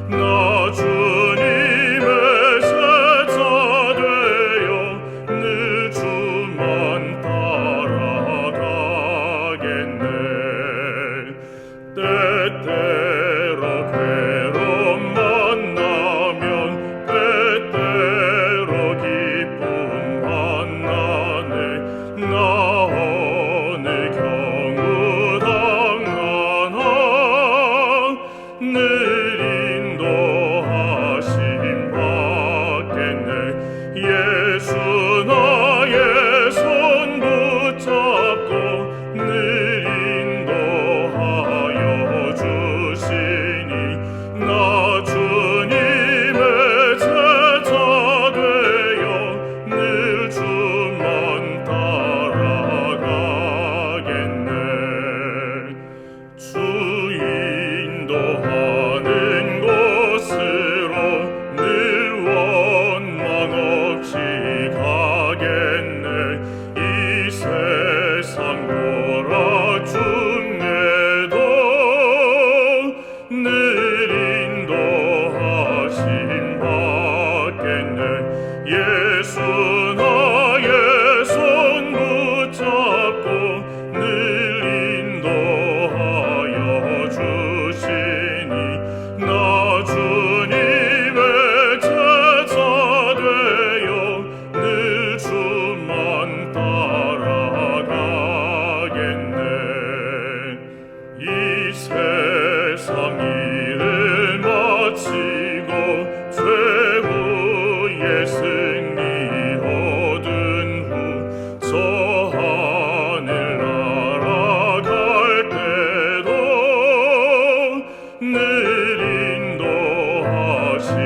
나 주님의 제자 되어 늘 주만 따라가겠네. 때때로 괴로움 만나면 때때로 기쁨 만나네. 나 어느 경우 당하나 늘 인도하심 받겠네. 예수 나의 손 붙잡고 늘 인도하여 주시니 나 주님의 제자 되어 늘 주만 따라가겠네. 주 인도하는 곳으로 늘 원망 없이 가겠네. 이 세상 돌아중에도 늘 인도하심 받겠네. 예수 나의 손 붙잡고 늘 인도하여 주시니 나 주님의 제자 되어 늘 주만 따라가겠네. 이 세상 일을 마치고 최후의 승리 얻은 후 저 하늘 나라 갈 때도 늘 인도하심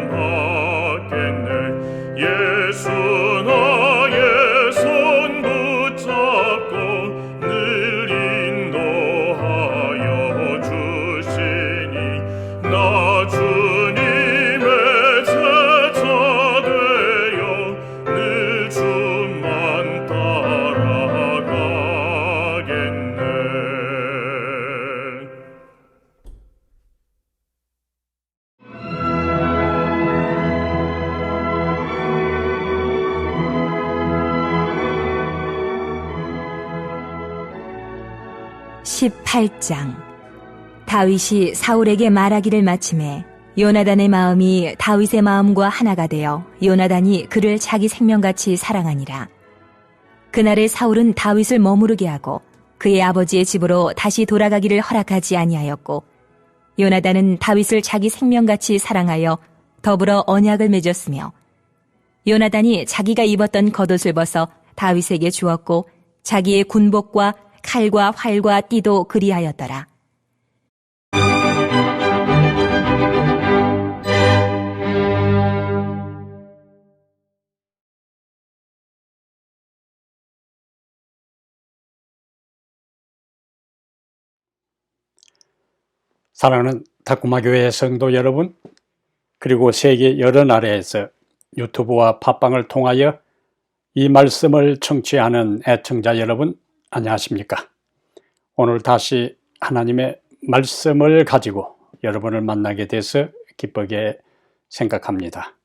받겠네. 예수 나의 손 붙잡고 늘 인도하여 주시니 나 주님의 제자 되어 늘 주만 따라가겠네. (18장) 다윗이 사울에게 말하기를 마침에 요나단의 마음이 다윗의 마음과 하나가 되어 요나단이 그를 자기 생명같이 사랑하니라. 그날에 사울은 다윗을 머무르게 하고 그의 아버지의 집으로 다시 돌아가기를 허락하지 아니하였고 요나단은 다윗을 자기 생명같이 사랑하여 더불어 언약을 맺었으며 요나단이 자기가 입었던 겉옷을 벗어 다윗에게 주었고 자기의 군복과 칼과 활과 띠도 그리하였더라. 사랑하는 탁구마교회 성도 여러분, 그리고 세계 여러 나라에서 유튜브와 팟빵을 통하여 이 말씀을 청취하는 애청자 여러분, 안녕하십니까? 오늘 다시 하나님의 말씀을 가지고 여러분을 만나게 돼서 기쁘게 생각합니다.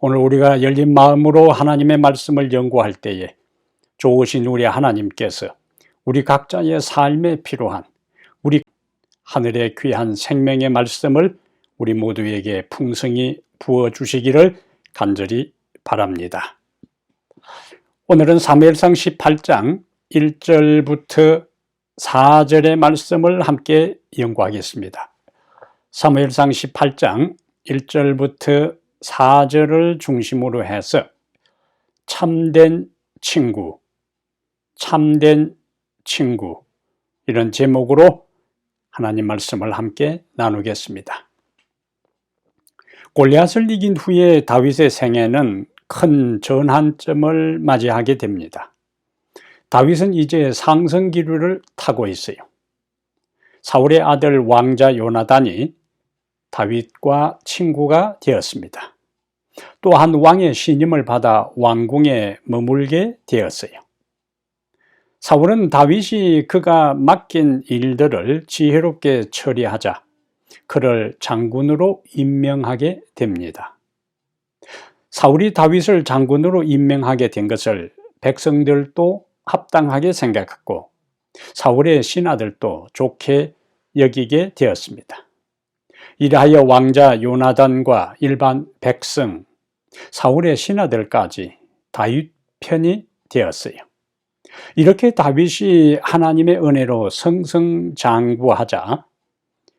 오늘 우리가 열린 마음으로 하나님의 말씀을 연구할 때에 좋으신 우리 하나님께서 우리 각자의 삶에 필요한 우리 하늘의 귀한 생명의 말씀을 우리 모두에게 풍성히 부어주시기를 간절히 바랍니다. 오늘은 사무엘상 18장 1절부터 4절의 말씀을 함께 연구하겠습니다. 사무엘상 18장 1절부터 4절을 중심으로 해서 참된 친구 이런 제목으로 하나님 말씀을 함께 나누겠습니다. 골리앗을 이긴 후에 다윗의 생애는 큰 전환점을 맞이하게 됩니다. 다윗은 이제 상승 기류를 타고 있어요. 사울의 아들 왕자 요나단이 다윗과 친구가 되었습니다. 또한 왕의 신임을 받아 왕궁에 머물게 되었어요. 사울은 다윗이 그가 맡긴 일들을 지혜롭게 처리하자 그를 장군으로 임명하게 됩니다. 사울이 다윗을 장군으로 임명하게 된 것을 백성들도 합당하게 생각했고 사울의 신하들도 좋게 여기게 되었습니다. 이라하여 왕자 요나단과 일반 백성, 사울의 신하들까지 다윗 편이 되었어요. 이렇게 다윗이 하나님의 은혜로 승승장구하자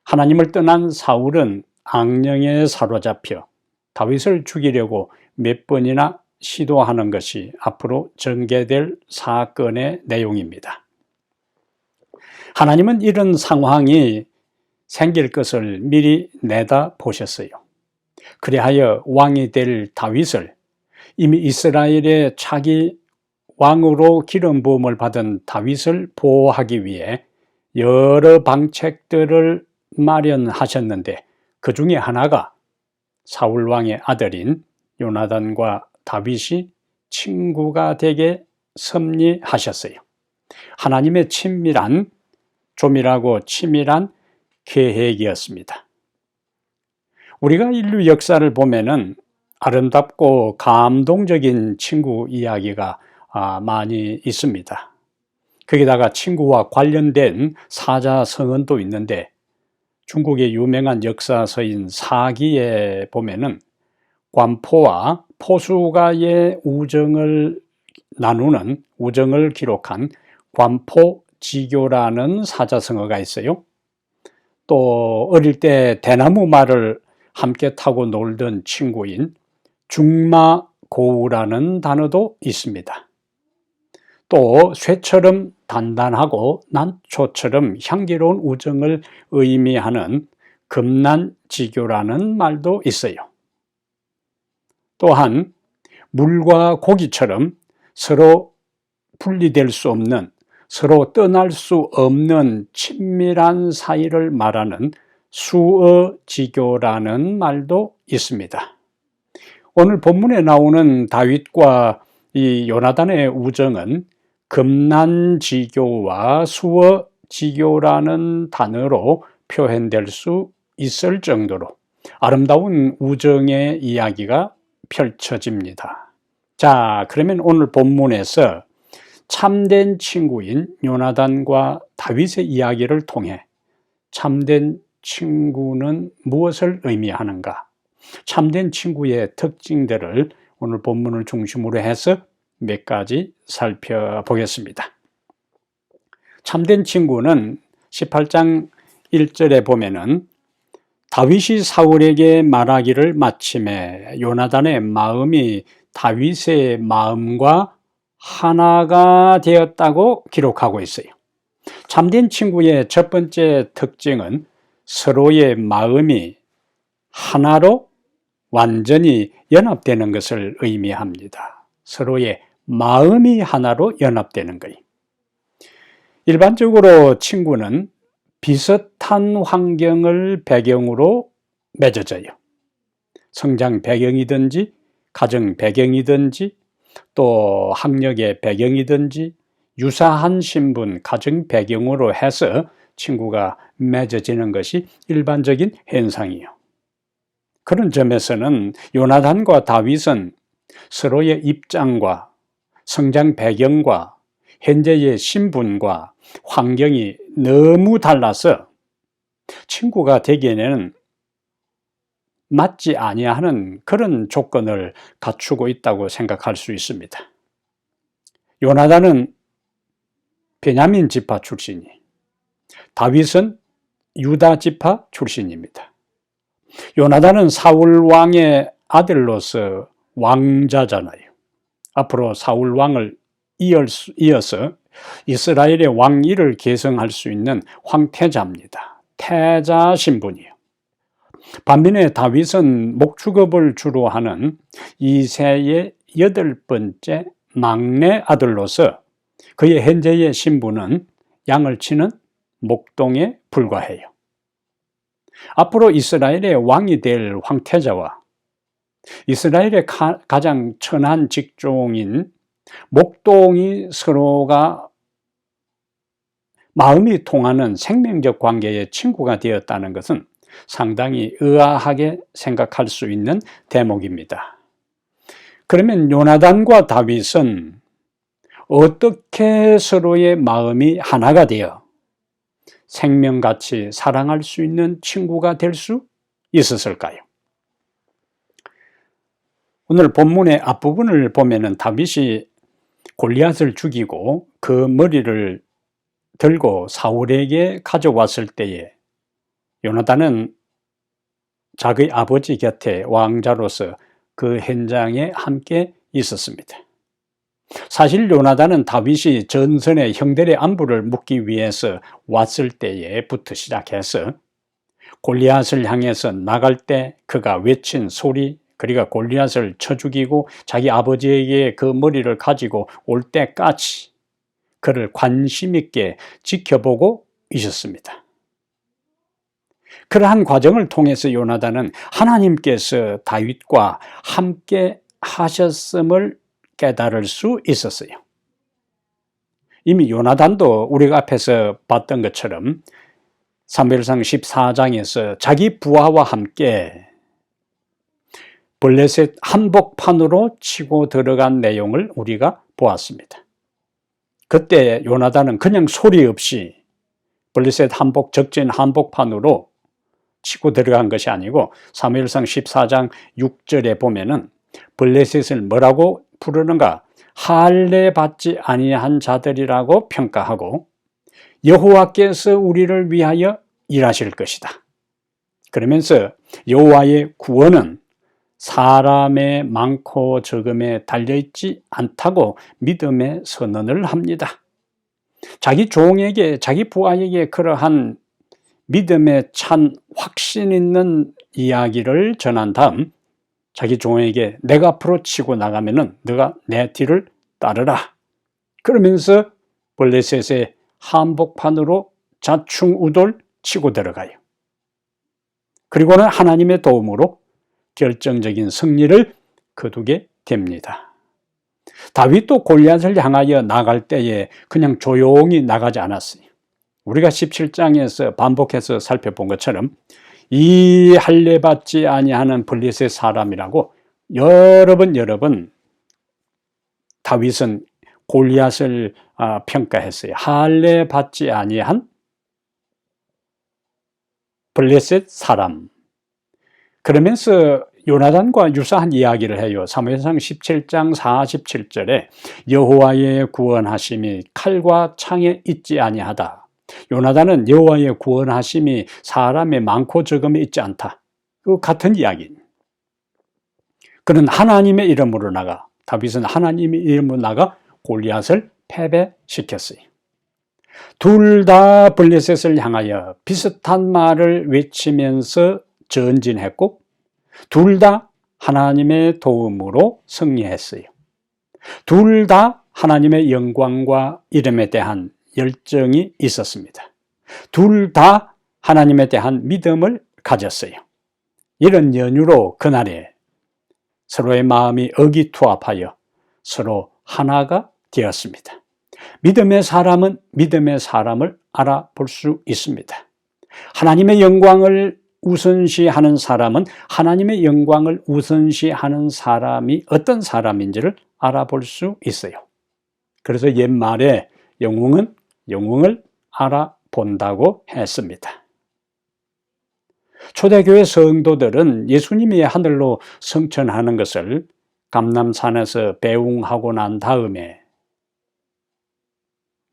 하나님을 떠난 사울은 악령에 사로잡혀 다윗을 죽이려고 몇 번이나 시도하는 것이 앞으로 전개될 사건의 내용입니다. 하나님은 이런 상황이 생길 것을 미리 내다 보셨어요. 그리하여 왕이 될 다윗을 이미 이스라엘의 차기 왕으로 기름 부음을 받은 다윗을 보호하기 위해 여러 방책들을 마련하셨는데 그 중에 하나가 사울 왕의 아들인 요나단과 다윗이 친구가 되게 섭리하셨어요. 하나님의 조밀하고 치밀한 계획이었습니다. 우리가 인류 역사를 보면은 아름답고 감동적인 친구 이야기가 많이 있습니다. 거기다가 친구와 관련된 사자성어도 있는데 중국의 유명한 역사서인 사기에 보면은 관포와 포수가의 우정을 나누는 우정을 기록한 관포지교라는 사자성어가 있어요. 또 어릴 때 대나무 말을 함께 타고 놀던 친구인 중마고우라는 단어도 있습니다. 또 쇠처럼 단단하고 난초처럼 향기로운 우정을 의미하는 금난지교라는 말도 있어요. 또한 물과 고기처럼 서로 분리될 수 없는, 서로 떠날 수 없는 친밀한 사이를 말하는 수어지교라는 말도 있습니다. 오늘 본문에 나오는 다윗과 이 요나단의 우정은 금난지교와 수어지교라는 단어로 표현될 수 있을 정도로 아름다운 우정의 이야기가 펼쳐집니다. 자, 그러면 오늘 본문에서 참된 친구인 요나단과 다윗의 이야기를 통해 참된 친구는 무엇을 의미하는가? 참된 친구의 특징들을 오늘 본문을 중심으로 해서 몇 가지 살펴보겠습니다. 참된 친구는 18장 1절에 보면은 다윗이 사울에게 말하기를 마침에 요나단의 마음이 다윗의 마음과 하나가 되었다고 기록하고 있어요. 참된 친구의 첫 번째 특징은 서로의 마음이 하나로 완전히 연합되는 것을 의미합니다. 서로의 마음이 하나로 연합되는 거예요. 일반적으로 친구는 비슷한 환경을 배경으로 맺어져요. 성장 배경이든지 가정 배경이든지 또 학력의 배경이든지 유사한 신분, 가정 배경으로 해서 친구가 맺어지는 것이 일반적인 현상이에요. 그런 점에서는 요나단과 다윗은 서로의 입장과 성장 배경과 현재의 신분과 환경이 너무 달라서 친구가 되기에는 맞지 아니하는 그런 조건을 갖추고 있다고 생각할 수 있습니다. 요나단은 베냐민 지파 출신이, 다윗은 유다 지파 출신입니다. 요나단은 사울 왕의 아들로서 왕자잖아요. 앞으로 사울 왕을 이어서 이스라엘의 왕위를 계승할 수 있는 황태자입니다. 태자 신분이에요. 반면에 다윗은 목축업을 주로 하는 이새의 8번째 막내 아들로서 그의 현재의 신분은 양을 치는 목동에 불과해요. 앞으로 이스라엘의 왕이 될 황태자와 이스라엘의 가장 천한 직종인 목동이 서로가 마음이 통하는 생명적 관계의 친구가 되었다는 것은 상당히 의아하게 생각할 수 있는 대목입니다. 그러면 요나단과 다윗은 어떻게 서로의 마음이 하나가 되어 생명같이 사랑할 수 있는 친구가 될 수 있었을까요? 오늘 본문의 앞부분을 보면은 다윗이 골리앗을 죽이고 그 머리를 들고 사울에게 가져왔을 때에 요나단은 자기 아버지 곁에 왕자로서 그 현장에 함께 있었습니다. 사실 요나단은 다윗이 전선에 형들의 안부를 묻기 위해서 왔을 때에부터 시작해서 골리앗을 향해서 나갈 때 그가 외친 소리, 그리고 골리앗을 쳐 죽이고 자기 아버지에게 그 머리를 가지고 올 때까지 그를 관심 있게 지켜보고 있었습니다. 그러한 과정을 통해서 요나단은 하나님께서 다윗과 함께 하셨음을 깨달을 수 있었어요. 이미 요나단도 우리가 앞에서 봤던 것처럼 사무엘상 14장에서 자기 부하와 함께 블레셋 한복판으로 치고 들어간 내용을 우리가 보았습니다. 그때 요나단은 그냥 소리 없이 블레셋 적진 한복판으로 치고 들어간 것이 아니고 사무엘상 14장 6절에 보면은 블레셋을 뭐라고 부르는가? 할례 받지 아니한 자들이라고 평가하고 여호와께서 우리를 위하여 일하실 것이다. 그러면서 여호와의 구원은 사람의 많고 적음에 달려있지 않다고 믿음의 선언을 합니다. 자기 종에게, 자기 부하에게 그러한 믿음에 찬 확신 있는 이야기를 전한 다음 자기 종에게 내가 앞으로 치고 나가면은 너가 내 뒤를 따르라. 그러면서 블레셋의 한복판으로 좌충우돌 치고 들어가요. 그리고는 하나님의 도움으로 결정적인 승리를 거두게 됩니다. 다윗도 골리앗을 향하여 나갈 때에 그냥 조용히 나가지 않았어요. 우리가 17장에서 반복해서 살펴본 것처럼 이 할례 받지 아니하는 블레셋 사람이라고 여러 번 다윗은 골리앗을 평가했어요. 할례 받지 아니한 블레셋 사람. 그러면서 요나단과 유사한 이야기를 해요. 사무엘상 17장 47절에 여호와의 구원하심이 칼과 창에 있지 아니하다. 요나단은 여호와의 구원하심이 사람의 많고 적음에 있지 않다. 그 같은 이야기. 그는 하나님의 이름으로 나가, 다윗은 하나님의 이름으로 나가 골리앗을 패배시켰어요. 둘 다 블레셋을 향하여 비슷한 말을 외치면서 전진했고 둘 다 하나님의 도움으로 승리했어요. 둘 다 하나님의 영광과 이름에 대한 열정이 있었습니다. 둘 다 하나님에 대한 믿음을 가졌어요. 이런 연유로 그날에 서로의 마음이 의기투합하여 서로 하나가 되었습니다. 믿음의 사람은 믿음의 사람을 알아볼 수 있습니다. 하나님의 영광을 우선시하는 사람은 하나님의 영광을 우선시하는 사람이 어떤 사람인지를 알아볼 수 있어요. 그래서 옛말에 영웅은 영웅을 알아본다고 했습니다. 초대교회 성도들은 예수님이 하늘로 승천하는 것을 감람산에서 배웅하고 난 다음에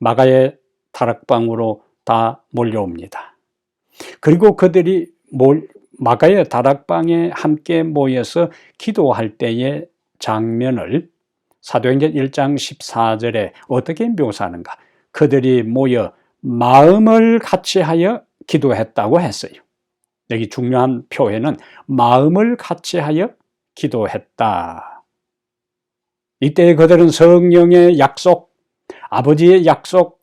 마가의 다락방으로 다 몰려옵니다. 그리고 그들이 마가의 다락방에 함께 모여서 기도할 때의 장면을 사도행전 1장 14절에 어떻게 묘사하는가? 그들이 모여 마음을 같이하여 기도했다고 했어요. 여기 중요한 표현은 마음을 같이하여 기도했다. 이때 그들은 성령의 약속, 아버지의 약속,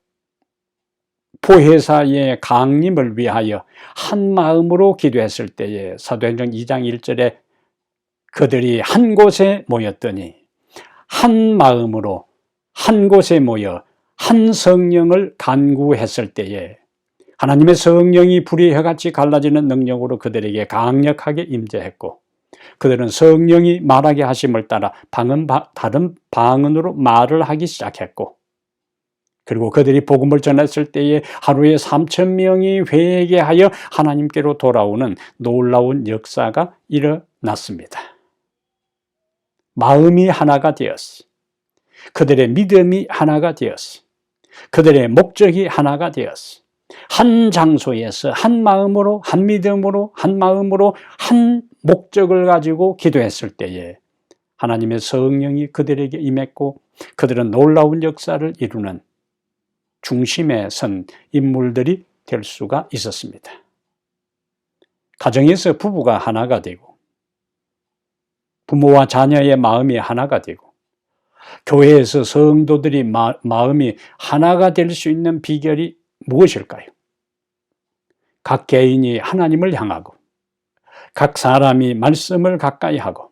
보혜사의 강림을 위하여 한 마음으로 기도했을 때에 사도행전 2장 1절에 그들이 한 곳에 모였더니 한 마음으로 한 곳에 모여 한 성령을 간구했을 때에 하나님의 성령이 불의 혀같이 갈라지는 능력으로 그들에게 강력하게 임재했고 그들은 성령이 말하게 하심을 따라 다른 방언으로 말을 하기 시작했고 그리고 그들이 복음을 전했을 때에 하루에 3,000명이 회개하여 하나님께로 돌아오는 놀라운 역사가 일어났습니다. 마음이 하나가 되었어. 그들의 믿음이 하나가 되었어. 그들의 목적이 하나가 되었어. 한 장소에서 한 마음으로, 한 믿음으로, 한 마음으로, 한 목적을 가지고 기도했을 때에 하나님의 성령이 그들에게 임했고 그들은 놀라운 역사를 이루는 중심에 선 인물들이 될 수가 있었습니다. 가정에서 부부가 하나가 되고 부모와 자녀의 마음이 하나가 되고 교회에서 성도들이 마음이 하나가 될 수 있는 비결이 무엇일까요? 각 개인이 하나님을 향하고 각 사람이 말씀을 가까이 하고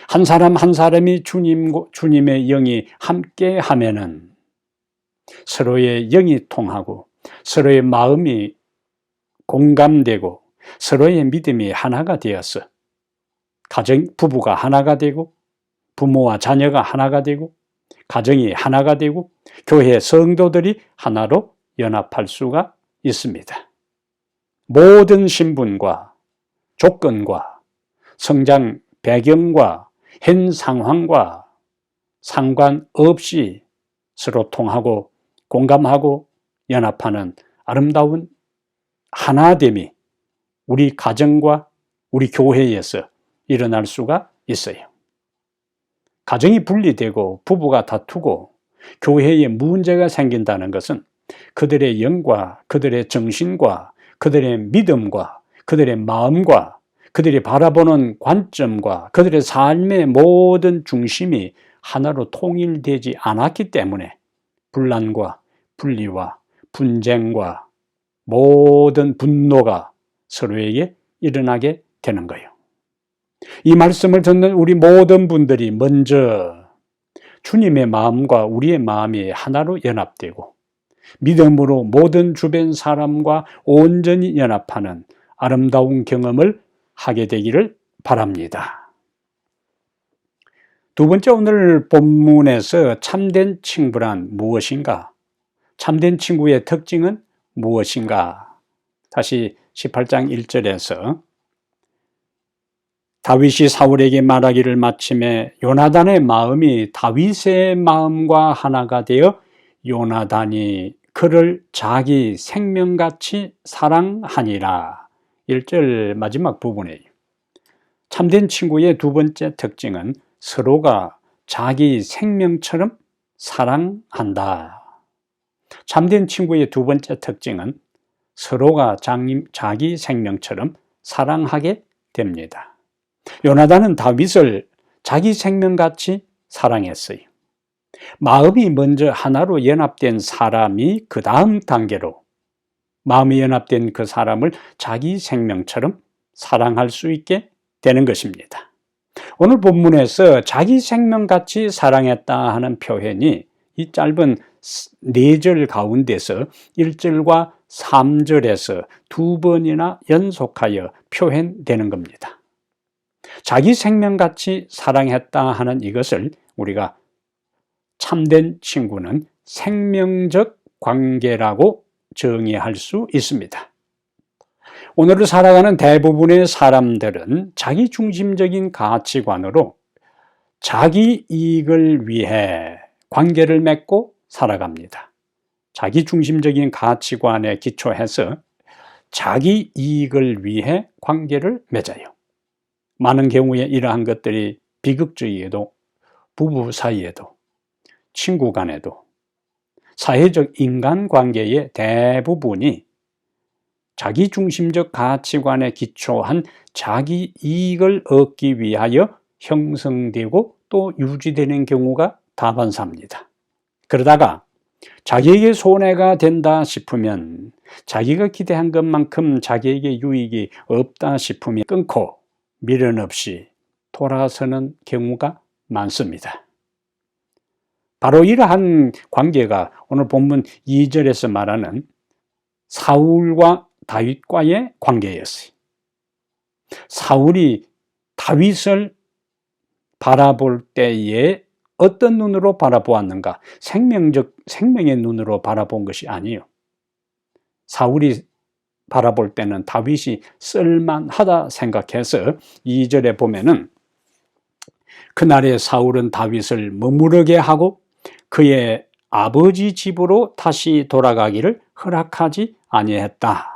한 사람 한 사람이 주님의 영이 함께 하면은 서로의 영이 통하고 서로의 마음이 공감되고 서로의 믿음이 하나가 되어서 부부가 하나가 되고 부모와 자녀가 하나가 되고 가정이 하나가 되고 교회 성도들이 하나로 연합할 수가 있습니다. 모든 신분과 조건과 성장 배경과 현 상황과 상관없이 서로 통하고 공감하고 연합하는 아름다운 하나됨이 우리 가정과 우리 교회에서 일어날 수가 있어요. 가정이 분리되고 부부가 다투고 교회에 문제가 생긴다는 것은 그들의 영과 그들의 정신과 그들의 믿음과 그들의 마음과 그들이 바라보는 관점과 그들의 삶의 모든 중심이 하나로 통일되지 않았기 때문에 분란과 분리와 분쟁과 모든 분노가 서로에게 일어나게 되는 거예요. 이 말씀을 듣는 우리 모든 분들이 먼저 주님의 마음과 우리의 마음이 하나로 연합되고 믿음으로 모든 주변 사람과 온전히 연합하는 아름다운 경험을 하게 되기를 바랍니다. 두 번째, 오늘 본문에서 참된 친구란 무엇인가? 참된 친구의 특징은 무엇인가? 다시 18장 1절에서 다윗이 사울에게 말하기를 마침에 요나단의 마음이 다윗의 마음과 하나가 되어 요나단이 그를 자기 생명같이 사랑하니라. 1절 마지막 부분에 참된 친구의 두 번째 특징은 서로가 자기 생명처럼 사랑한다. 참된 친구의 두 번째 특징은 서로가 자기 생명처럼 사랑하게 됩니다. 요나단은 다윗을 자기 생명같이 사랑했어요. 마음이 먼저 하나로 연합된 사람이 그 다음 단계로 마음이 연합된 그 사람을 자기 생명처럼 사랑할 수 있게 되는 것입니다. 오늘 본문에서 자기 생명같이 사랑했다 하는 표현이 이 짧은 4절 가운데서 1절과 3절에서 두 번이나 연속하여 표현되는 겁니다. 자기 생명같이 사랑했다 하는 이것을 우리가 참된 친구는 생명적 관계라고 정의할 수 있습니다. 오늘을 살아가는 대부분의 사람들은 자기중심적인 가치관으로 자기 이익을 위해 관계를 맺고 살아갑니다. 자기중심적인 가치관에 기초해서 자기 이익을 위해 관계를 맺어요. 많은 경우에 이러한 것들이 비극주의에도 부부 사이에도 친구 간에도 사회적 인간관계의 대부분이 자기중심적 가치관에 기초한 자기 이익을 얻기 위하여 형성되고 또 유지되는 경우가 다반사입니다. 그러다가 자기에게 손해가 된다 싶으면 자기가 기대한 것만큼 자기에게 유익이 없다 싶으면 끊고 미련 없이 돌아서는 경우가 많습니다. 바로 이러한 관계가 오늘 본문 2절에서 말하는 사울과 다윗과의 관계였어요. 사울이 다윗을 바라볼 때에 어떤 눈으로 바라보았는가? 생명의 눈으로 바라본 것이 아니에요. 사울이 바라볼 때는 다윗이 쓸만하다 생각해서 2절에 보면은 그날에 사울은 다윗을 머무르게 하고 그의 아버지 집으로 다시 돌아가기를 허락하지 아니했다.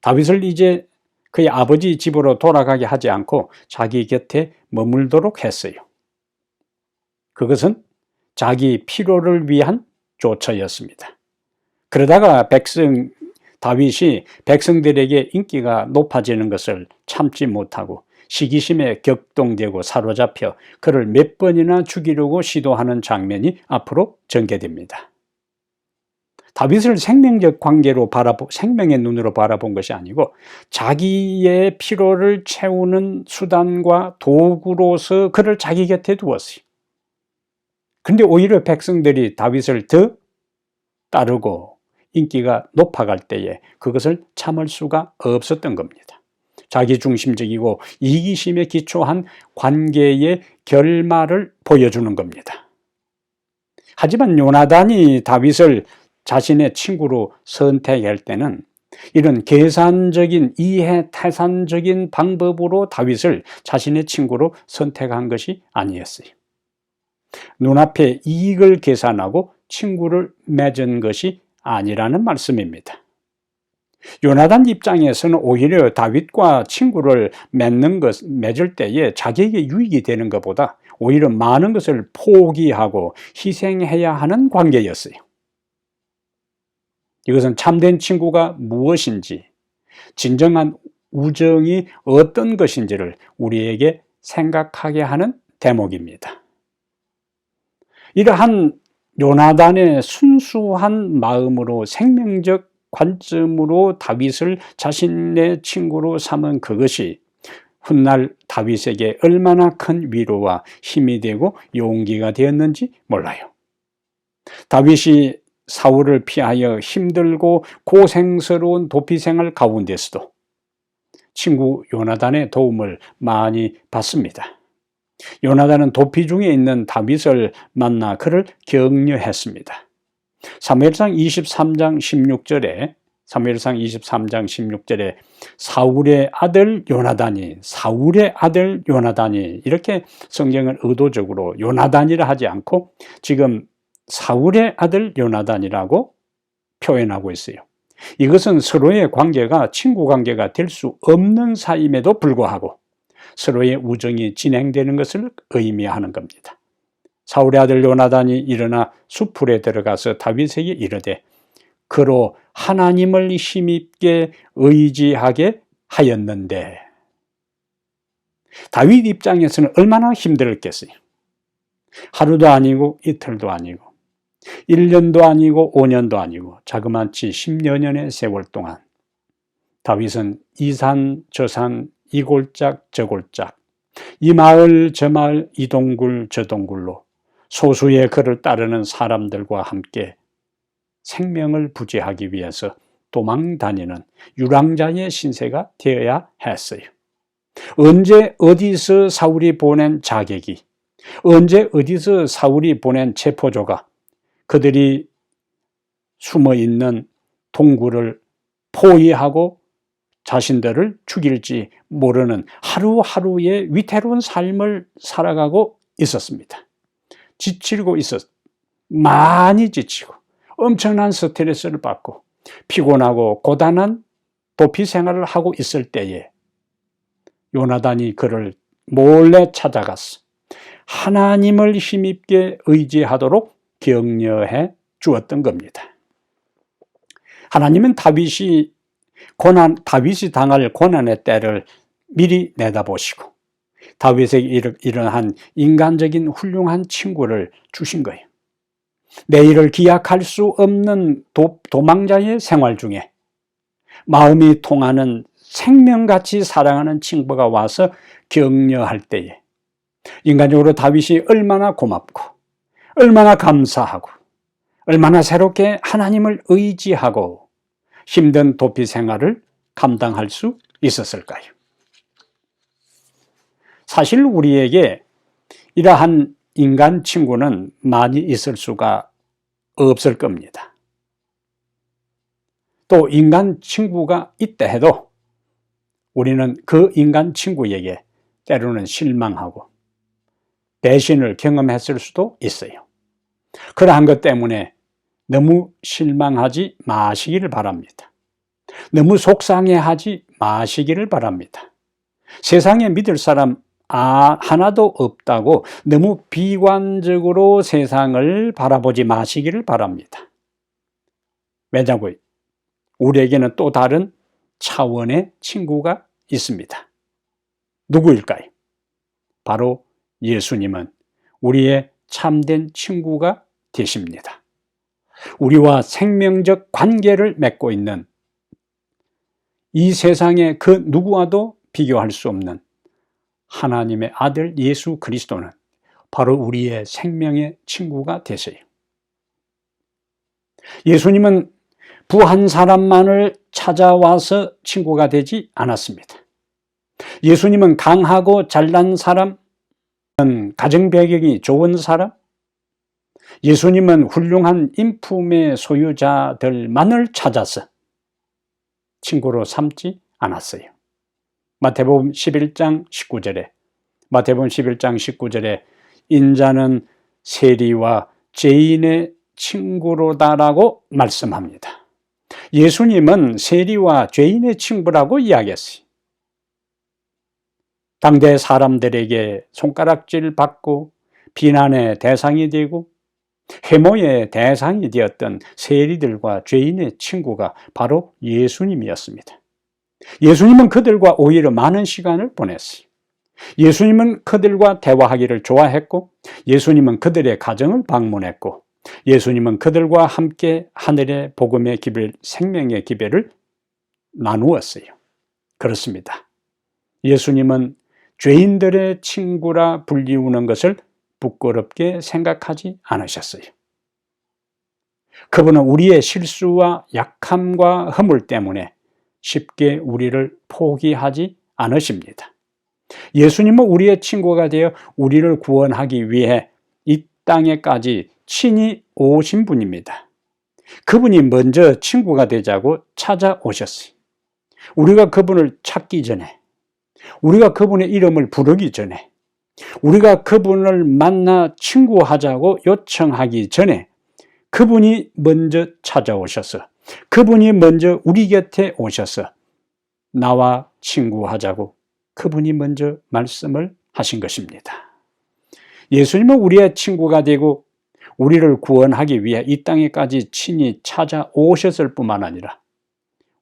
다윗을 이제 그의 아버지 집으로 돌아가게 하지 않고 자기 곁에 머물도록 했어요. 그것은 자기 필요를 위한 조처였습니다. 그러다가 다윗이 백성들에게 인기가 높아지는 것을 참지 못하고 시기심에 격동되고 사로잡혀 그를 몇 번이나 죽이려고 시도하는 장면이 앞으로 전개됩니다. 다윗을 생명적 관계로 생명의 눈으로 바라본 것이 아니고 자기의 필요를 채우는 수단과 도구로서 그를 자기 곁에 두었어요. 그런데 오히려 백성들이 다윗을 더 따르고 인기가 높아갈 때에 그것을 참을 수가 없었던 겁니다. 자기중심적이고 이기심에 기초한 관계의 결말을 보여주는 겁니다. 하지만 요나단이 다윗을 자신의 친구로 선택할 때는 이런 계산적인 이해타산적인 방법으로 다윗을 자신의 친구로 선택한 것이 아니었어요. 눈앞에 이익을 계산하고 친구를 맺은 것이 아니라는 말씀입니다. 요나단 입장에서는 오히려 다윗과 친구를 맺을 때에 자기에게 유익이 되는 것보다 오히려 많은 것을 포기하고 희생해야 하는 관계였어요. 이것은 참된 친구가 무엇인지, 진정한 우정이 어떤 것인지를 우리에게 생각하게 하는 대목입니다. 이러한 요나단의 순수한 마음으로 생명적 관점으로 다윗을 자신의 친구로 삼은 그것이 훗날 다윗에게 얼마나 큰 위로와 힘이 되고 용기가 되었는지 몰라요. 다윗이 사울을 피하여 힘들고 고생스러운 도피 생활 가운데서도 친구 요나단의 도움을 많이 받습니다. 요나단은 도피 중에 있는 다윗을 만나 그를 격려했습니다. 사무엘상 23장 16절에 사울의 아들 요나단이 이렇게 성경은 의도적으로 요나단이라 하지 않고 지금 사울의 아들 요나단이라고 표현하고 있어요. 이것은 서로의 관계가 친구 관계가 될 수 없는 사이임에도 불구하고 서로의 우정이 진행되는 것을 의미하는 겁니다. 사울의 아들 요나단이 일어나 수풀에 들어가서 다윗에게 이르되 그로 하나님을 힘입게 의지하게 하였는데, 다윗 입장에서는 얼마나 힘들었겠어요. 하루도 아니고 이틀도 아니고 1년도 아니고 5년도 아니고 자그마치 10여 년의 세월 동안 다윗은 이 산 저 산 이 골짝 저 골짝 이 마을 저 마을 이 동굴 저 동굴로 소수의 그를 따르는 사람들과 함께 생명을 부지하기 위해서 도망 다니는 유랑자의 신세가 되어야 했어요. 언제 어디서 사울이 보낸 자객이, 언제 어디서 사울이 보낸 체포조가 그들이 숨어있는 동굴을 포위하고 자신들을 죽일지 모르는 하루하루의 위태로운 삶을 살아가고 있었습니다. 많이 지치고 엄청난 스트레스를 받고 피곤하고 고단한 도피 생활을 하고 있을 때에 요나단이 그를 몰래 찾아가서 하나님을 힘입게 의지하도록 격려해 주었던 겁니다. 하나님은 다윗이 당할 고난의 때를 미리 내다보시고 다윗에게 이러한 인간적인 훌륭한 친구를 주신 거예요. 내일을 기약할 수 없는 도망자의 생활 중에 마음이 통하는 생명같이 사랑하는 친구가 와서 격려할 때에 인간적으로 다윗이 얼마나 고맙고 얼마나 감사하고 얼마나 새롭게 하나님을 의지하고 힘든 도피 생활을 감당할 수 있었을까요? 사실 우리에게 이러한 인간 친구는 많이 있을 수가 없을 겁니다. 또 인간 친구가 있다 해도 우리는 그 인간 친구에게 때로는 실망하고 배신을 경험했을 수도 있어요. 그러한 것 때문에 너무 실망하지 마시기를 바랍니다. 너무 속상해하지 마시기를 바랍니다. 세상에 믿을 사람 하나도 없다고 너무 비관적으로 세상을 바라보지 마시기를 바랍니다. 왜냐고 우리에게는 또 다른 차원의 친구가 있습니다. 누구일까요? 바로 예수님은 우리의 참된 친구가 되십니다. 우리와 생명적 관계를 맺고 있는 이 세상의 그 누구와도 비교할 수 없는 하나님의 아들 예수 그리스도는 바로 우리의 생명의 친구가 되세요. 예수님은 부한 사람만을 찾아와서 친구가 되지 않았습니다. 예수님은 강하고 잘난 사람, 가정 배경이 좋은 사람, 예수님은 훌륭한 인품의 소유자들만을 찾아서 친구로 삼지 않았어요. 마태복음 11장 19절에 인자는 세리와 죄인의 친구로다라고 말씀합니다. 예수님은 세리와 죄인의 친구라고 이야기했어요. 당대 사람들에게 손가락질 받고 비난의 대상이 되고 회모의 대상이 되었던 세리들과 죄인의 친구가 바로 예수님이었습니다. 예수님은 그들과 오히려 많은 시간을 보냈어요. 예수님은 그들과 대화하기를 좋아했고, 예수님은 그들의 가정을 방문했고, 예수님은 그들과 함께 하늘의 복음의 기별, 생명의 기별을 나누었어요. 그렇습니다. 예수님은 죄인들의 친구라 불리우는 것을 부끄럽게 생각하지 않으셨어요. 그분은 우리의 실수와 약함과 허물 때문에 쉽게 우리를 포기하지 않으십니다. 예수님은 우리의 친구가 되어 우리를 구원하기 위해 이 땅에까지 친히 오신 분입니다. 그분이 먼저 친구가 되자고 찾아오셨어요. 우리가 그분을 찾기 전에, 우리가 그분의 이름을 부르기 전에, 우리가 그분을 만나 친구하자고 요청하기 전에 그분이 먼저 찾아오셔서, 그분이 먼저 우리 곁에 오셔서 나와 친구하자고 그분이 먼저 말씀을 하신 것입니다. 예수님은 우리의 친구가 되고 우리를 구원하기 위해 이 땅에까지 친히 찾아오셨을 뿐만 아니라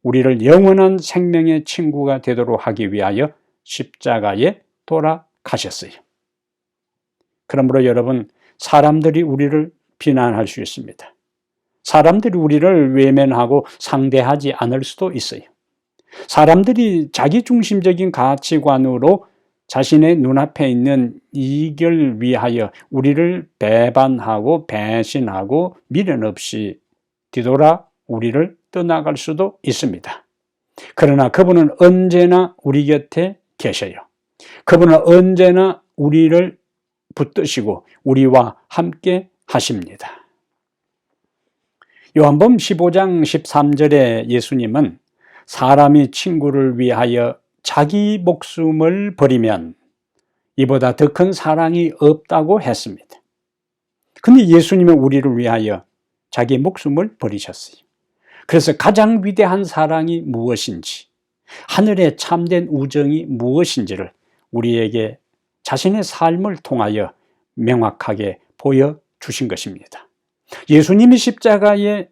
우리를 영원한 생명의 친구가 되도록 하기 위하여 십자가에 돌아가셨어요. 그러므로 여러분, 사람들이 우리를 비난할 수 있습니다. 사람들이 우리를 외면하고 상대하지 않을 수도 있어요. 사람들이 자기중심적인 가치관으로 자신의 눈앞에 있는 이익을 위하여 우리를 배반하고 배신하고 미련 없이 뒤돌아 우리를 떠나갈 수도 있습니다. 그러나 그분은 언제나 우리 곁에 계셔요. 그분은 언제나 우리를 붙드시고 우리와 함께 하십니다. 요한복음 15장 13절에 예수님은 사람이 친구를 위하여 자기 목숨을 버리면 이보다 더 큰 사랑이 없다고 했습니다. 근데 예수님은 우리를 위하여 자기 목숨을 버리셨어요. 그래서 가장 위대한 사랑이 무엇인지, 하늘의 참된 우정이 무엇인지를 우리에게 자신의 삶을 통하여 명확하게 보여주신 것입니다. 예수님이 십자가에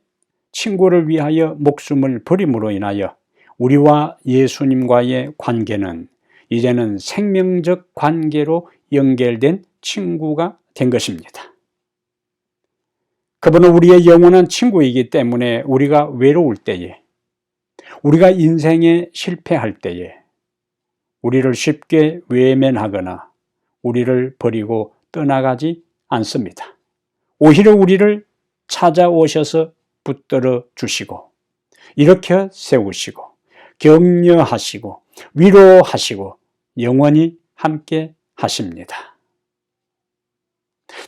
친구를 위하여 목숨을 버림으로 인하여 우리와 예수님과의 관계는 이제는 생명적 관계로 연결된 친구가 된 것입니다. 그분은 우리의 영원한 친구이기 때문에 우리가 외로울 때에, 우리가 인생에 실패할 때에 우리를 쉽게 외면하거나 우리를 버리고 떠나가지 않습니다. 오히려 우리를 찾아오셔서 붙들어 주시고 일으켜 세우시고 격려하시고 위로하시고 영원히 함께 하십니다.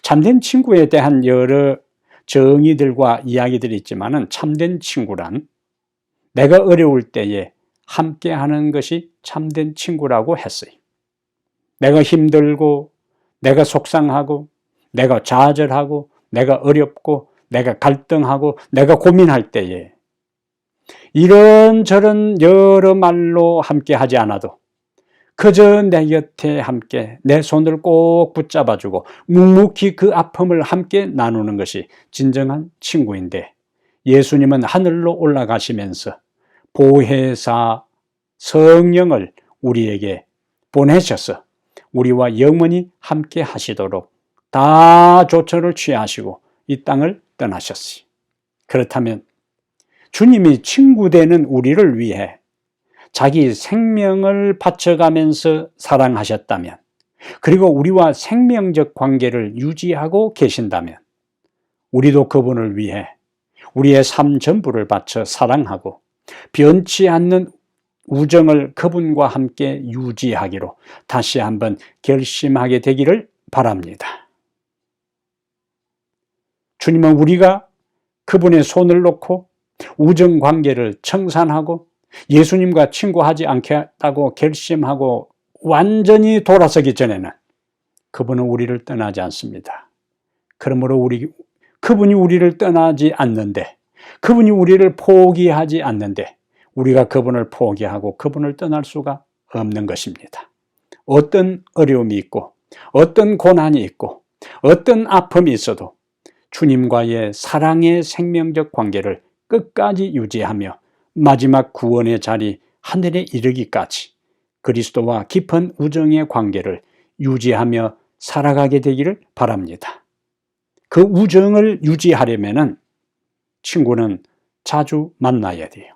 참된 친구에 대한 여러 정의들과 이야기들이 있지만은 참된 친구란 내가 어려울 때에 함께 하는 것이 참된 친구라고 했어요. 내가 힘들고 내가 속상하고 내가 좌절하고 내가 어렵고 내가 갈등하고 내가 고민할 때에 이런저런 여러 말로 함께 하지 않아도 그저 내 곁에 함께 내 손을 꼭 붙잡아주고 묵묵히 그 아픔을 함께 나누는 것이 진정한 친구인데, 예수님은 하늘로 올라가시면서 보혜사 성령을 우리에게 보내셔서 우리와 영원히 함께 하시도록 다 조처를 취하시고 이 땅을 떠나셨어요. 그렇다면 주님이 친구 되는 우리를 위해 자기 생명을 바쳐가면서 사랑하셨다면, 그리고 우리와 생명적 관계를 유지하고 계신다면 우리도 그분을 위해 우리의 삶 전부를 바쳐 사랑하고 변치 않는 우정을 그분과 함께 유지하기로 다시 한번 결심하게 되기를 바랍니다. 주님은 우리가 그분의 손을 놓고 우정 관계를 청산하고 예수님과 친구하지 않겠다고 결심하고 완전히 돌아서기 전에는 그분은 우리를 떠나지 않습니다. 그러므로 그분이 우리를 떠나지 않는데, 그분이 우리를 포기하지 않는데 우리가 그분을 포기하고 그분을 떠날 수가 없는 것입니다. 어떤 어려움이 있고 어떤 고난이 있고 어떤 아픔이 있어도 주님과의 사랑의 생명적 관계를 끝까지 유지하며 마지막 구원의 자리 하늘에 이르기까지 그리스도와 깊은 우정의 관계를 유지하며 살아가게 되기를 바랍니다. 그 우정을 유지하려면 친구는 자주 만나야 돼요.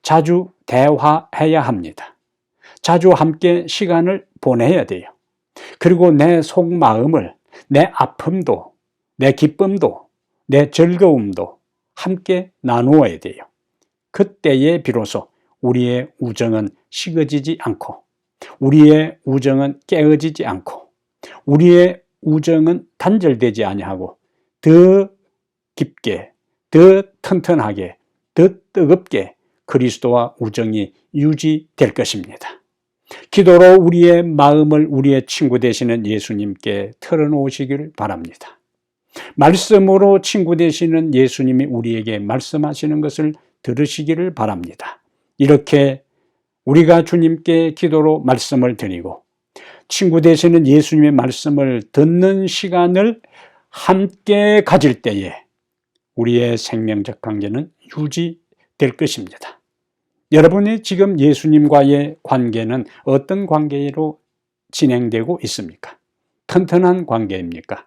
자주 대화해야 합니다. 자주 함께 시간을 보내야 돼요. 그리고 내 속마음을, 내 아픔도, 내 기쁨도, 내 즐거움도 함께 나누어야 돼요. 그때에 비로소 우리의 우정은 식어지지 않고, 우리의 우정은 깨어지지 않고, 우리의 우정은 단절되지 아니하고 더 깊게, 더 튼튼하게, 더 뜨겁게 그리스도와 우정이 유지될 것입니다. 기도로 우리의 마음을 우리의 친구 되시는 예수님께 털어놓으시기를 바랍니다. 말씀으로 친구 되시는 예수님이 우리에게 말씀하시는 것을 들으시기를 바랍니다. 이렇게 우리가 주님께 기도로 말씀을 드리고 친구 되시는 예수님의 말씀을 듣는 시간을 함께 가질 때에 우리의 생명적 관계는 유지될 것입니다. 여러분이 지금 예수님과의 관계는 어떤 관계로 진행되고 있습니까? 튼튼한 관계입니까?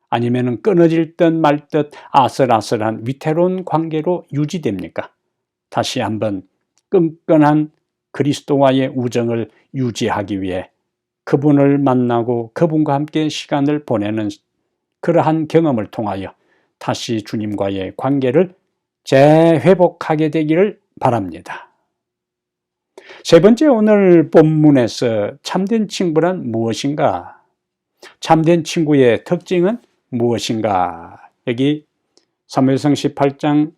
아니면 끊어질 듯 말 듯 아슬아슬한 위태로운 관계로 유지됩니까? 다시 한번 끈끈한 그리스도와의 우정을 유지하기 위해 그분을 만나고 그분과 함께 시간을 보내는 그러한 경험을 통하여 다시 주님과의 관계를 재회복하게 되기를 바랍니다. 세 번째, 오늘 본문에서 참된 친구란 무엇인가? 참된 친구의 특징은 무엇인가? 여기 사무엘상 18장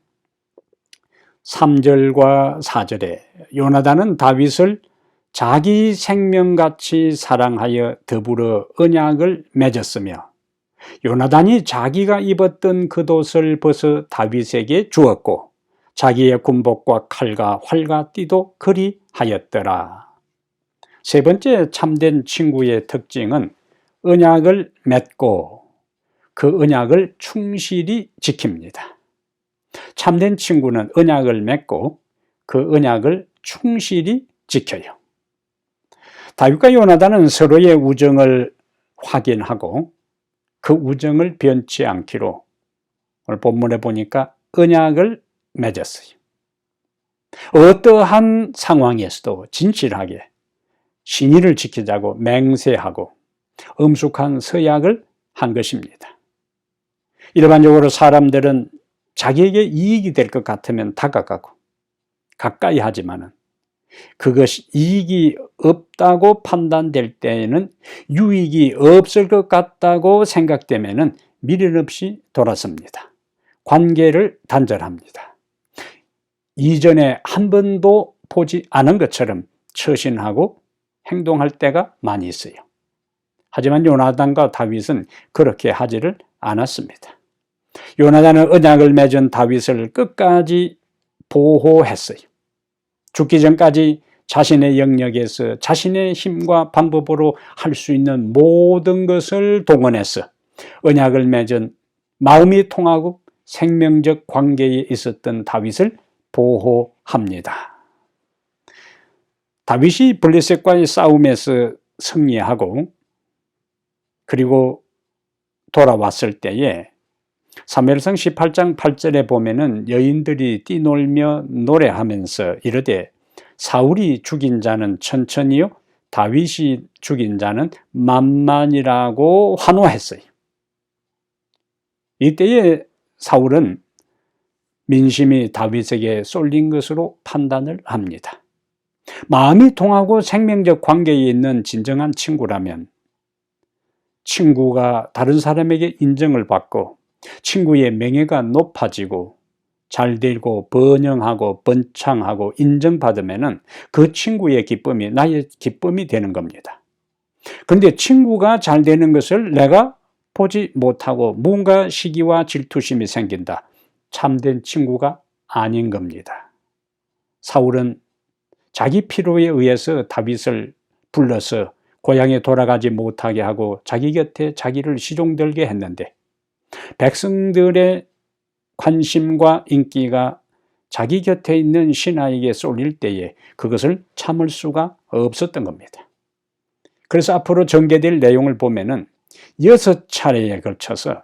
3절과 4절에 요나단은 다윗을 자기 생명같이 사랑하여 더불어 언약을 맺었으며 요나단이 자기가 입었던 겉옷을 벗어 다윗에게 주었고 자기의 군복과 칼과 활과 띠도 그리하였더라. 세 번째, 참된 친구의 특징은 언약을 맺고 그 언약을 충실히 지킵니다. 참된 친구는 언약을 맺고 그 언약을 충실히 지켜요. 다윗과 요나단은 서로의 우정을 확인하고 그 우정을 변치 않기로 오늘 본문에 보니까 언약을 맺었어요. 어떠한 상황에서도 진실하게 신의를 지키자고 맹세하고 엄숙한 서약을 한 것입니다. 일반적으로 사람들은 자기에게 이익이 될 것 같으면 다가가고 가까이 하지만은 그것이 이익이 없다고 판단될 때에는 유익이 없을 것 같다고 생각되면은 미련 없이 돌아섭니다. 관계를 단절합니다. 이전에 한 번도 보지 않은 것처럼 처신하고 행동할 때가 많이 있어요. 하지만 요나단과 다윗은 그렇게 하지를 않았습니다. 요나단은 언약을 맺은 다윗을 끝까지 보호했어요. 죽기 전까지 자신의 영역에서 자신의 힘과 방법으로 할 수 있는 모든 것을 동원해서 언약을 맺은 마음이 통하고 생명적 관계에 있었던 다윗을 보호합니다. 다윗이 블레셋과의 싸움에서 승리하고 그리고 돌아왔을 때에 사무엘상 18장 8절에 보면은 여인들이 뛰놀며 노래하면서 이르되 사울이 죽인 자는 천천히요 다윗이 죽인 자는 만만이라고 환호했어요. 이때에 사울은 민심이 다윗에게 쏠린 것으로 판단을 합니다. 마음이 통하고 생명적 관계에 있는 진정한 친구라면 친구가 다른 사람에게 인정을 받고 친구의 명예가 높아지고 잘되고 번영하고 번창하고 인정받으면은 그 친구의 기쁨이 나의 기쁨이 되는 겁니다. 그런데 친구가 잘 되는 것을 내가 보지 못하고 뭔가 시기와 질투심이 생긴다. 참된 친구가 아닌 겁니다. 사울은 자기 필요에 의해서 다윗을 불러서 고향에 돌아가지 못하게 하고 자기 곁에 자기를 시종들게 했는데 백성들의 관심과 인기가 자기 곁에 있는 신하에게 쏠릴 때에 그것을 참을 수가 없었던 겁니다. 그래서 앞으로 전개될 내용을 보면은 6차례에 걸쳐서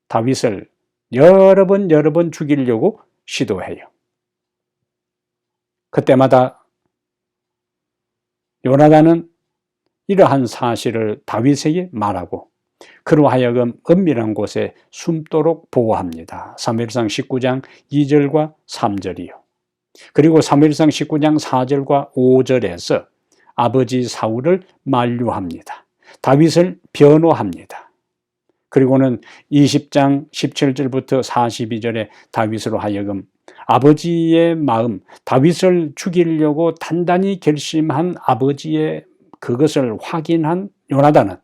다윗을 여러 번 죽이려고 시도해요. 그때마다 요나단은 이러한 사실을 다윗에게 말하고 그로 하여금 은밀한 곳에 숨도록 보호합니다. 사무엘상 19장 2절과 3절이요. 그리고 사무엘상 19장 4절과 5절에서 아버지 사울을 만류합니다. 다윗을 변호합니다. 그리고는 20장 17절부터 42절에 다윗으로 하여금 아버지의 마음, 다윗을 죽이려고 단단히 결심한 아버지의 그것을 확인한 요나단은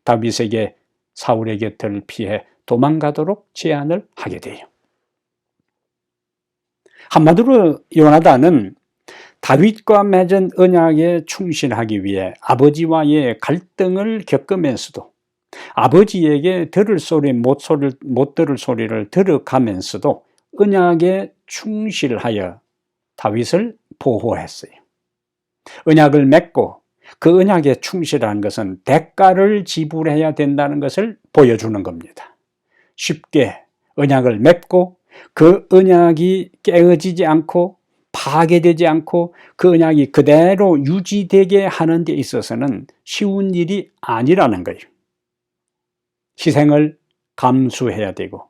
다윗에게 사울의 곁을 피해 도망가도록 제안을 하게 돼요. 한마디로 요나단은 다윗과 맺은 언약에 충실하기 위해 아버지와의 갈등을 겪으면서도 아버지에게 들을 소리 못 들을 소리를 들어가면서도 언약에 충실하여 다윗을 보호했어요. 언약을 맺고 그 언약에 충실한 것은 대가를 지불해야 된다는 것을 보여주는 겁니다. 쉽게 언약을 맺고 그 언약이 깨어지지 않고 파괴되지 않고 그 언약이 그대로 유지되게 하는 데 있어서는 쉬운 일이 아니라는 거예요. 희생을 감수해야 되고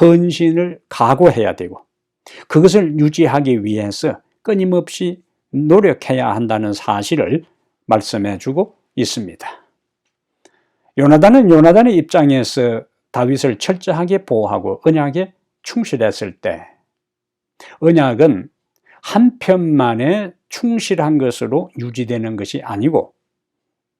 헌신을 각오해야 되고 그것을 유지하기 위해서 끊임없이 노력해야 한다는 사실을 말씀해 주고 있습니다. 요나단은 요나단의 입장에서 다윗을 철저하게 보호하고 언약에 충실했을 때 언약은 한편만에 충실한 것으로 유지되는 것이 아니고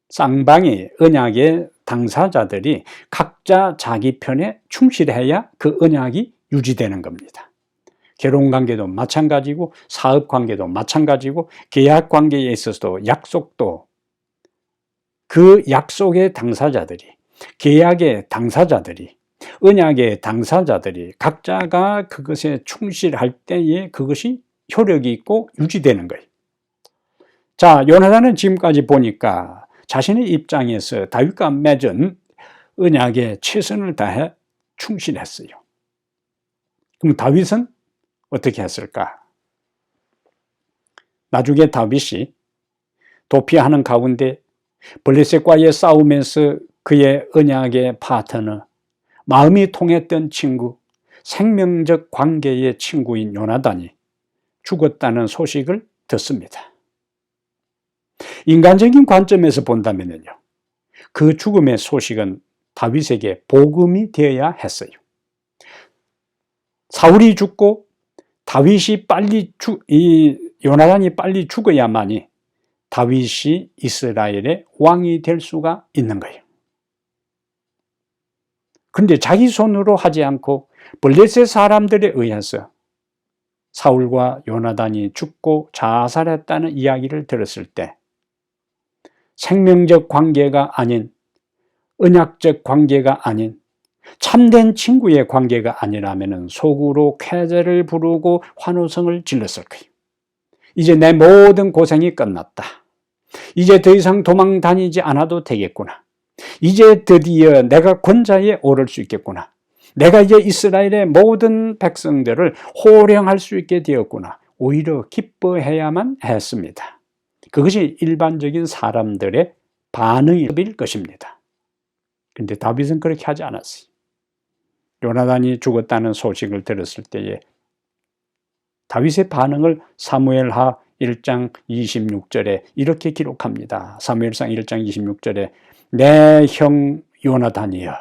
쌍방이 언약의 당사자들이 각자 자기 편에 충실해야 그 언약이 유지되는 겁니다. 결혼관계도 마찬가지고 사업관계도 마찬가지고 계약관계에 있어서도 약속도 그 약속의 당사자들이 계약의 당사자들이 언약의 당사자들이 각자가 그것에 충실할 때에 그것이 효력이 있고 유지되는 거예요. 자, 요나단은 지금까지 보니까 자신의 입장에서 다윗과 맺은 언약에 최선을 다해 충실했어요. 그럼 다윗은 어떻게 했을까? 나중에 다윗이 도피하는 가운데 블레셋과의 싸움에서 그의 언약의 파트너 마음이 통했던 친구, 생명적 관계의 친구인 요나단이 죽었다는 소식을 듣습니다. 인간적인 관점에서 본다면요, 그 죽음의 소식은 다윗에게 복음이 되어야 했어요. 사울이 죽고 요나단이 빨리 죽어야만이 다윗이 이스라엘의 왕이 될 수가 있는 거예요. 그런데 자기 손으로 하지 않고 블레셋 사람들에 의해서 사울과 요나단이 죽고 자살했다는 이야기를 들었을 때 생명적 관계가 아닌, 언약적 관계가 아닌, 참된 친구의 관계가 아니라면 속으로 쾌재를 부르고 환호성을 질렀을 거예요. 이제 내 모든 고생이 끝났다. 이제 더 이상 도망 다니지 않아도 되겠구나. 이제 드디어 내가 권좌에 오를 수 있겠구나. 내가 이제 이스라엘의 모든 백성들을 호령할 수 있게 되었구나. 오히려 기뻐해야만 했습니다. 그것이 일반적인 사람들의 반응일 것입니다. 그런데 다윗은 그렇게 하지 않았어요. 요나단이 죽었다는 소식을 들었을 때에 다윗의 반응을 사무엘하 1장 26절에 이렇게 기록합니다. 사무엘상 1장 26절에 내 형 요나단이여,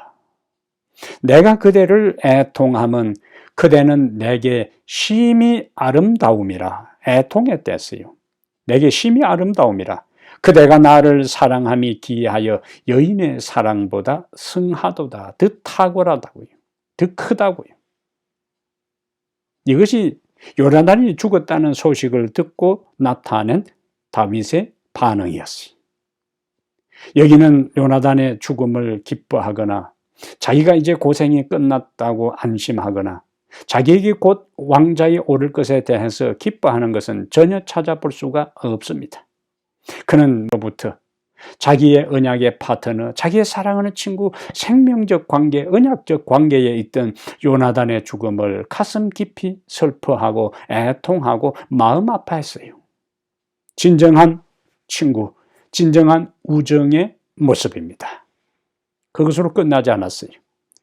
내가 그대를 애통함은 그대는 내게 심히 아름다움이라. 애통했댔어요. 내게 심히 아름다움이라. 그대가 나를 사랑함이 기하여 여인의 사랑보다 승하도다. 더 탁월하다고요. 더 크다고요. 이것이 요나단이 죽었다는 소식을 듣고 나타낸 다윗의 반응이었어요. 여기는 요나단의 죽음을 기뻐하거나 자기가 이제 고생이 끝났다고 안심하거나 자기에게 곧 왕좌에 오를 것에 대해서 기뻐하는 것은 전혀 찾아볼 수가 없습니다. 그는 로부터 자기의 언약의 파트너, 자기의 사랑하는 친구, 생명적 관계, 언약적 관계에 있던 요나단의 죽음을 가슴 깊이 슬퍼하고 애통하고 마음 아파했어요. 진정한 친구, 진정한 우정의 모습입니다. 그것으로 끝나지 않았어요.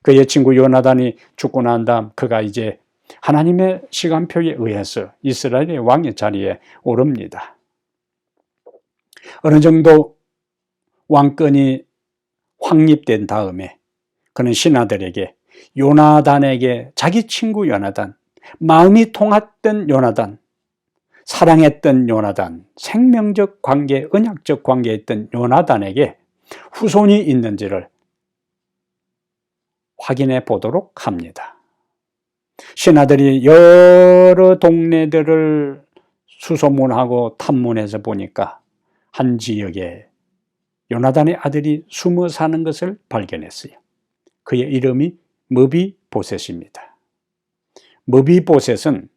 그의 친구 요나단이 죽고 난 다음 그가 이제 하나님의 시간표에 의해서 이스라엘의 왕의 자리에 오릅니다. 어느 정도 왕권이 확립된 다음에 그는 신하들에게 요나단에게 자기 친구 요나단, 마음이 통했던 요나단, 사랑했던 요나단, 생명적 관계, 언약적 관계에 있던 요나단에게 후손이 있는지를 확인해 보도록 합니다. 신하들이 여러 동네들을 수소문하고 탐문해서 보니까 한 지역에 요나단의 아들이 숨어 사는 것을 발견했어요. 그의 이름이 머비보셋입니다. 머비보셋은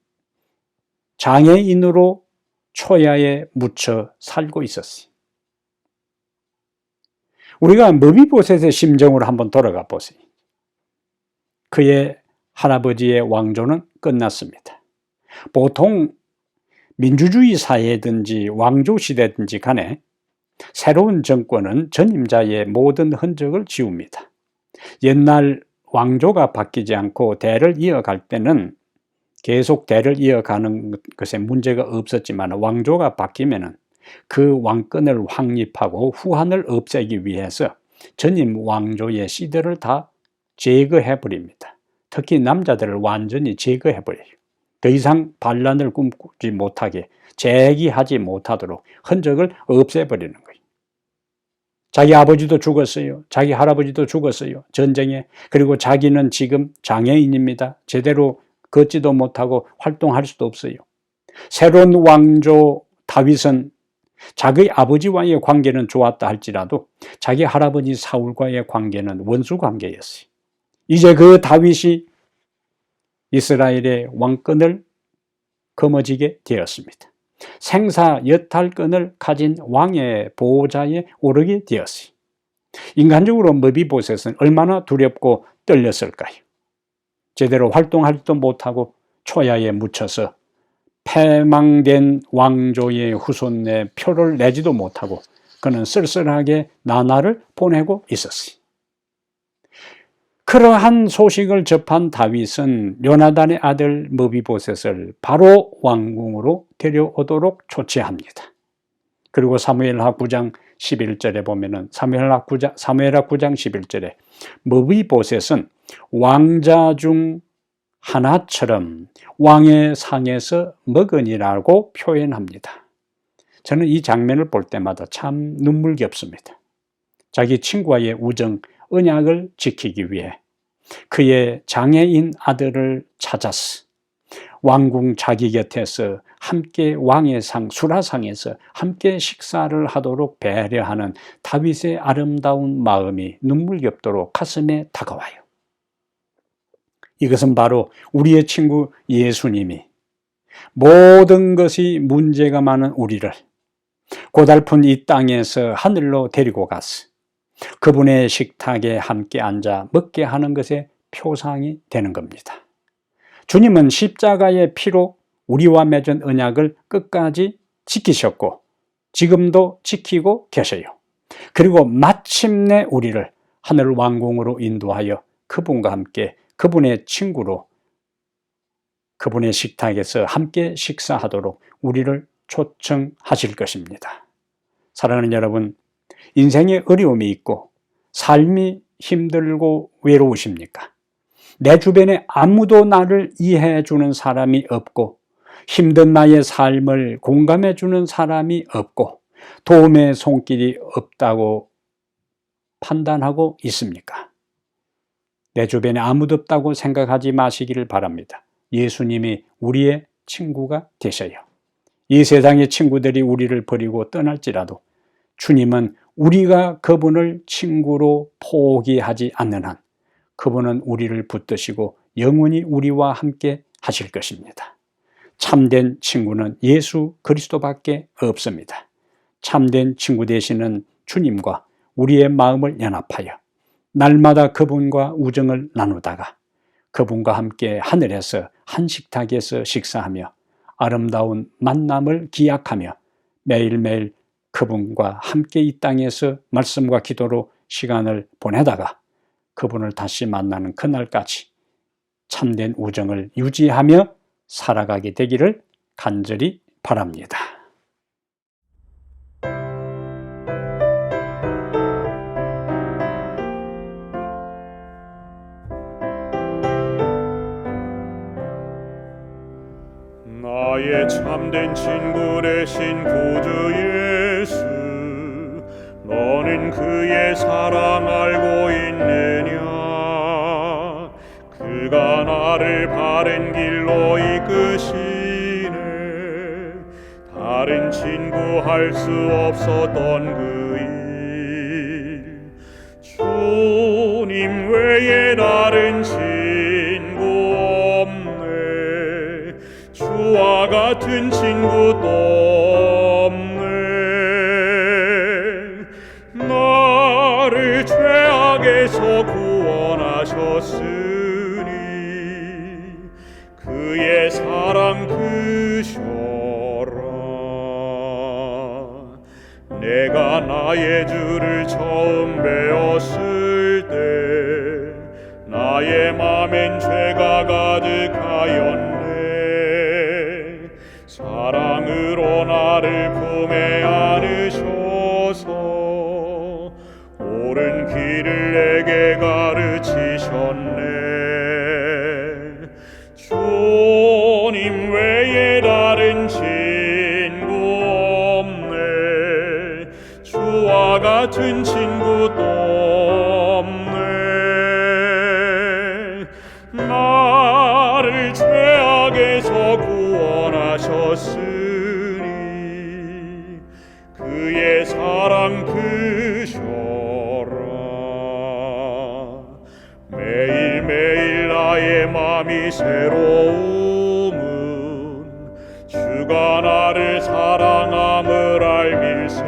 장애인으로 초야에 묻혀 살고 있었어요. 우리가 머비보셋의 심정으로 한번 돌아가 보세요. 그의 할아버지의 왕조는 끝났습니다. 보통 민주주의 사회든지 왕조 시대든지 간에 새로운 정권은 전임자의 모든 흔적을 지웁니다. 옛날 왕조가 바뀌지 않고 대를 이어갈 때는 계속 대를 이어가는 것에 문제가 없었지만 왕조가 바뀌면은 그 왕권을 확립하고 후한을 없애기 위해서 전임 왕조의 씨들을 다 제거해버립니다. 특히 남자들을 완전히 제거해버려요. 더 이상 반란을 꿈꾸지 못하게, 재기하지 못하도록 흔적을 없애버리는 거예요. 자기 아버지도 죽었어요. 자기 할아버지도 죽었어요. 전쟁에. 그리고 자기는 지금 장애인입니다. 제대로 걷지도 못하고 활동할 수도 없어요. 새로운 왕조 다윗은 자기 아버지와의 관계는 좋았다 할지라도 자기 할아버지 사울과의 관계는 원수 관계였어요. 이제 그 다윗이 이스라엘의 왕권을 거머쥐게 되었습니다. 생사 여탈권을 가진 왕의 보호자에 오르게 되었어요. 인간적으로 머비보셋은 얼마나 두렵고 떨렸을까요? 제대로 활동하지도 못하고 초야에 묻혀서 패망된 왕조의 후손의 표를 내지도 못하고 그는 쓸쓸하게 나날을 보내고 있었어요. 그러한 소식을 접한 다윗은 요나단의 아들 무비보셋을 바로 왕궁으로 데려오도록 조치합니다. 그리고 사무엘하 9장 11절에 보면은 사무엘하 9장 11절에 무비보셋은 왕자 중 하나처럼 왕의 상에서 먹으니라고 표현합니다. 저는 이 장면을 볼 때마다 참 눈물겹습니다. 자기 친구와의 우정, 언약을 지키기 위해 그의 장애인 아들을 찾아서 왕궁 자기 곁에서 함께 왕의 상, 수라상에서 함께 식사를 하도록 배려하는 다윗의 아름다운 마음이 눈물겹도록 가슴에 다가와요. 이것은 바로 우리의 친구 예수님이 모든 것이 문제가 많은 우리를 고달픈 이 땅에서 하늘로 데리고 가서 그분의 식탁에 함께 앉아 먹게 하는 것의 표상이 되는 겁니다. 주님은 십자가의 피로 우리와 맺은 언약을 끝까지 지키셨고 지금도 지키고 계셔요. 그리고 마침내 우리를 하늘 왕궁으로 인도하여 그분과 함께 그분의 친구로 그분의 식탁에서 함께 식사하도록 우리를 초청하실 것입니다. 사랑하는 여러분, 인생에 어려움이 있고 삶이 힘들고 외로우십니까? 내 주변에 아무도 나를 이해해 주는 사람이 없고 힘든 나의 삶을 공감해 주는 사람이 없고 도움의 손길이 없다고 판단하고 있습니까? 내 주변에 아무도 없다고 생각하지 마시기를 바랍니다. 예수님이 우리의 친구가 되셔요. 이 세상의 친구들이 우리를 버리고 떠날지라도 주님은 우리가 그분을 친구로 포기하지 않는 한 그분은 우리를 붙드시고 영원히 우리와 함께 하실 것입니다. 참된 친구는 예수 그리스도밖에 없습니다. 참된 친구 되시는 주님과 우리의 마음을 연합하여 날마다 그분과 우정을 나누다가 그분과 함께 하늘에서 한 식탁에서 식사하며 아름다운 만남을 기약하며 매일매일 그분과 함께 이 땅에서 말씀과 기도로 시간을 보내다가 그분을 다시 만나는 그날까지 참된 우정을 유지하며 살아가게 되기를 간절히 바랍니다. 나의 참된 친구 되신 구주 예수, 너는 그의 사랑 알고 있느냐? 그가 나를 바른 길로 이끄시네. 다른 친구 할 수 없었던 그 일, 주님 외에 다른 친구 없네. 주와 같은 친구도 없네. 나를 죄악에서 구원하셨으니 그의 사랑 크셔라. 내가 나의 주를 처음 배웠을 때 나의 맘엔 죄가 가득하였네. 사랑으로 나를 품에 안으셔서 옳은 길을 내게 가르치셨네. 주님 외에 다른 친구 없네. 주와 같은 친구도 없네. 나를 죄악에서 구원하셨으니 그의 사랑 크셔라. 매일매일 나의 맘이 새로움은 주가 나를 사랑함을 알밀세.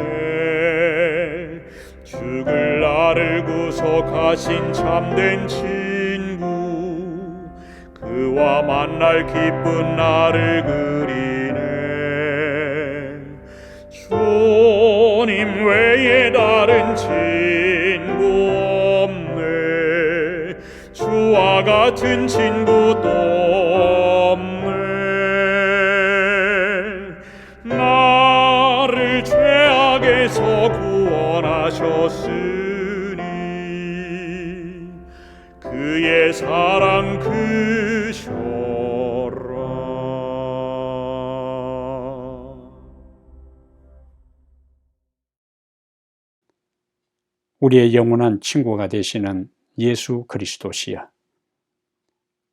죽을 나를 구속하신 참된 친구, 그와 만날 기쁜 나를 그리네. 주님 외에 다른 친구 없네. 같은 친구도 없네. 나를 죄악에서 구원하셨으니 그의 사랑 크셔라. 우리의 영원한 친구가 되시는 예수 그리스도시여,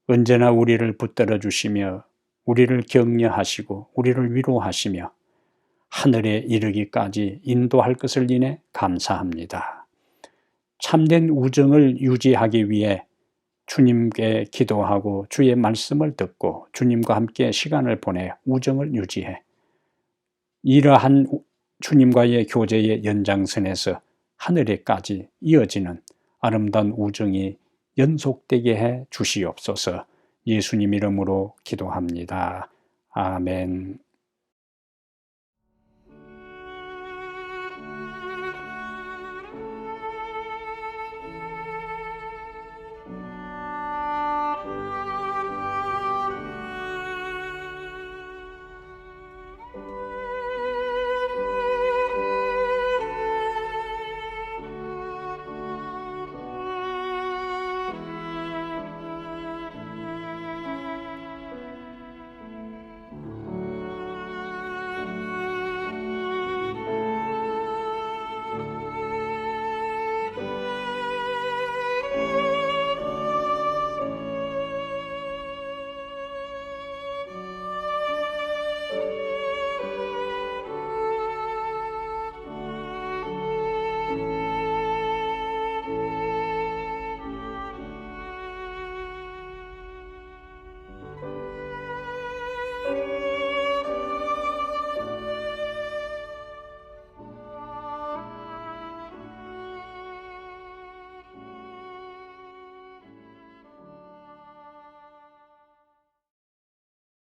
언제나 우리를 붙들어 주시며 우리를 격려하시고 우리를 위로하시며 하늘에 이르기까지 인도할 것을 인해 감사합니다. 참된 우정을 유지하기 위해 주님께 기도하고 주의 말씀을 듣고 주님과 함께 시간을 보내 우정을 유지해 이러한 주님과의 교제의 연장선에서 하늘에까지 이어지는 아름다운 우정이 연속되게 해 주시옵소서. 예수님 이름으로 기도합니다. 아멘.